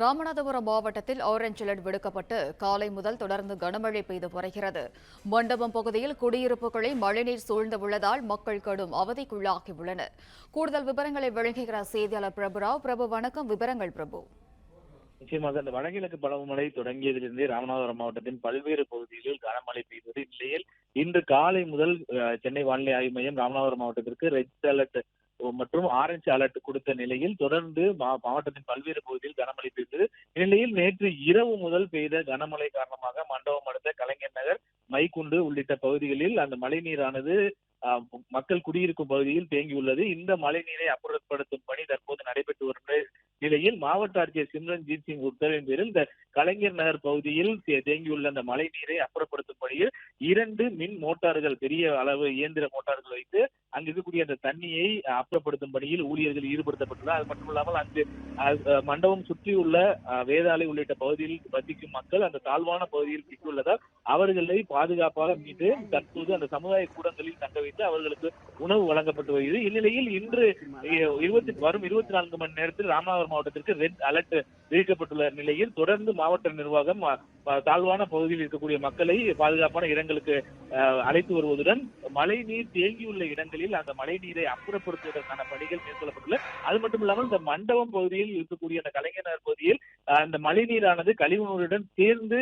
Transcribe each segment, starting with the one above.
ராமநாதபுரம் மாவட்டத்தில் orange alert விடுக்கப்பட்டு காலை முதல் தொடர்ந்து கனமழை பெய்து வருகிறது. மண்டபம் பகுதியில் குடியிருப்புகளை மழைநீர் சூழ்ந்து உள்ளதால் மக்கள் கடும் அவதிக்குள்ளாகியுள்ளனர். கூடுதல் விவரங்களை வழங்குகிறார் செய்தியாளர் பிரபுராவ். பிரபு, வணக்கம். விவரங்கள் பிரபு. நிச்சயமாக அந்த வடகிழக்கு பருவமழை தொடங்கியதிலிருந்தே ராமநாதபுரம் மாவட்டத்தின் பல்வேறு பகுதிகளில் கனமழை பெய்தது. இந்நிலையில் இன்று காலை முதல் சென்னை வானிலை ஆய்வு மையம் ராமநாதபுரம் மாவட்டத்திற்கு ரெட் அலர்ட் மற்றும் ஆரஞ்சு அலர்ட் கொடுத்த நிலையில் தொடர்ந்து மாவட்டத்தின் பல்வேறு பகுதியில் கனமழை பெய்தது. இந்நிலையில் நேற்று இரவு முதல் பெய்த கனமழை காரணமாக மண்டபம் அடுத்த கலைஞர் நகர், மைக்குண்டு உள்ளிட்ட பகுதிகளில் அந்த மழை நீரானது மக்கள் குடியிருக்கும் பகுதியில் தேங்கியுள்ளது. இந்த மழை நீரை அப்புறப்படுத்தும் பணி தற்போது நடைபெற்று வரும் நிலையில் மாவட்ட ஆட்சியர் சிம்ரன்ஜித் சிங் உத்தரவின் பேரில் இந்த கலைஞர் நகர் பகுதியில் தேங்கியுள்ள அந்த மழை நீரை அப்புறப்படுத்தும் பணியில் 2 மின் மோட்டார்கள், பெரிய அளவு இயந்திர மோட்டார்கள் வைத்து அங்கு இருக்கக்கூடிய அந்த தண்ணியை அப்புறப்படுத்தும் பணியில் ஊழியர்கள் ஈடுபடுத்தப்பட்டுள்ளனர். அது மட்டுமில்லாமல் அங்கு மண்டபம் சுற்றியுள்ள வேதாளை உள்ளிட்ட பகுதியில் வசிக்கும் மக்கள் அந்த தாழ்வான பகுதியில் சிக்கியுள்ளதால் அவர்களை பாதுகாப்பாக மீட்டு தற்போது அந்த சமுதாய கூடங்களில் தங்க வைத்து அவர்களுக்கு உணவு வழங்கப்பட்டு வருகிறது. இந்நிலையில் இன்று வரும் 24 மணி நேரத்தில் ராமநாதபுரம் மாவட்டத்திற்கு ரெட் அலர்ட் விதிக்கப்பட்டுள்ள நிலையில் தொடர்ந்து மாவட்ட நிர்வாகம் தாழ்வான பகுதியில் இருக்கக்கூடிய மக்களை பாதுகாப்பான இடங்களுக்கு அழைத்து வருவதுடன் மழை நீர் தேங்கியுள்ள இடங்களில் அந்த மழை நீரை அப்புறப்படுத்துவதற்கான பணிகள் மேற்கொள்ளப்பட்டுள்ளன. அது மட்டும் இல்லாமல் இந்த மண்டபம் பகுதியில் இருக்கக்கூடிய அந்த கலைஞர் நகர் பகுதியில் அந்த மழை நீரானது கழிவுநீருடன் சேர்ந்து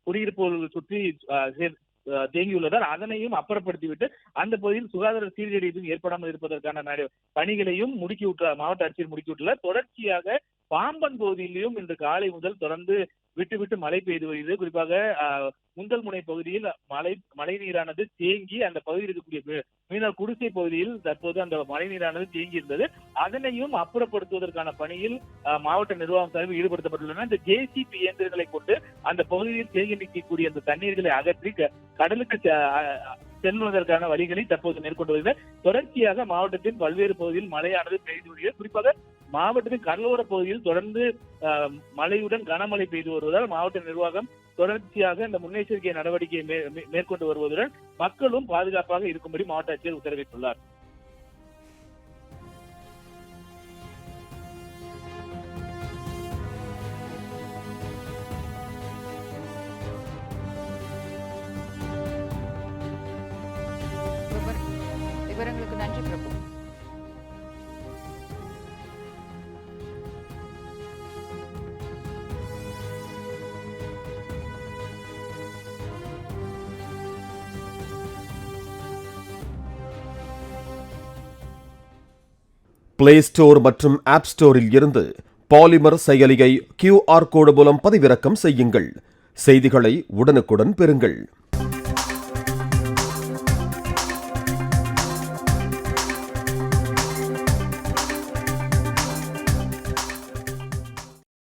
குடியிருப்பவர்கள் சுற்றி தேங்கியுள்ளதால் அதனையும் அப்புறப்படுத்திவிட்டு அந்த பகுதியில் சுகாதார சீர்கேடு எதுவும் ஏற்படாமல் இருப்பதற்கான பணிகளையும் மாவட்ட ஆட்சியர் முடுக்கிவிட்டுள்ளார். தொடர்ச்சியாக பாம்பன் பகுதியிலும் இன்று காலை முதல் தொடர்ந்து விட்டு மழை பெய்து வருகிறது. குறிப்பாக முந்தல் முனை பகுதியில் மழை நீரானது தேங்கி அந்த பகுதியில் இருக்கக்கூடிய மீனவர் குடிசை பகுதியில் தற்போது அந்த மழை நீரானது தேங்கி இருந்தது. அதனையும் அப்புறப்படுத்துவதற்கான பணியில் மாவட்ட நிர்வாகம் சார்பில் ஈடுபடுத்தப்பட்டுள்ளன. இந்த JCB இயந்திரங்களை கொண்டு அந்த பகுதியில் தேங்கி நிற்கக்கூடிய அந்த தண்ணீர்களை அகற்றி கடலுக்கு செல்வதற்கான வழிகளை தற்போது மேற்கொண்டு வருகிறது. தொடர்ச்சியாக மாவட்டத்தின் பல்வேறு பகுதியில் மழையானது பெய்து வருகிறது. குறிப்பாக மாவட்டத்தின் கடலோர பகுதியில் தொடர்ந்து மழையுடன் கனமழை பெய்து வருவதால் மாவட்ட நிர்வாகம் தொடர்ச்சியாக இந்த முன்னெச்சரிக்கை நடவடிக்கையை மேற்கொண்டு வருவதுடன் மக்களும் பாதுகாப்பாக இருக்கும்படி மாவட்ட ஆட்சியர் உத்தரவிட்டுள்ளார். விவரங்களுக்கு நன்றி பிரபு. பிளே ஸ்டோர் மற்றும் ஆப் ஸ்டோரில் இருந்து பாலிமர் செயலியை QR கோடு மூலம் பதிவிறக்கம் செய்யுங்கள். செய்திகளை உடனுக்குடன் பெறுங்கள்.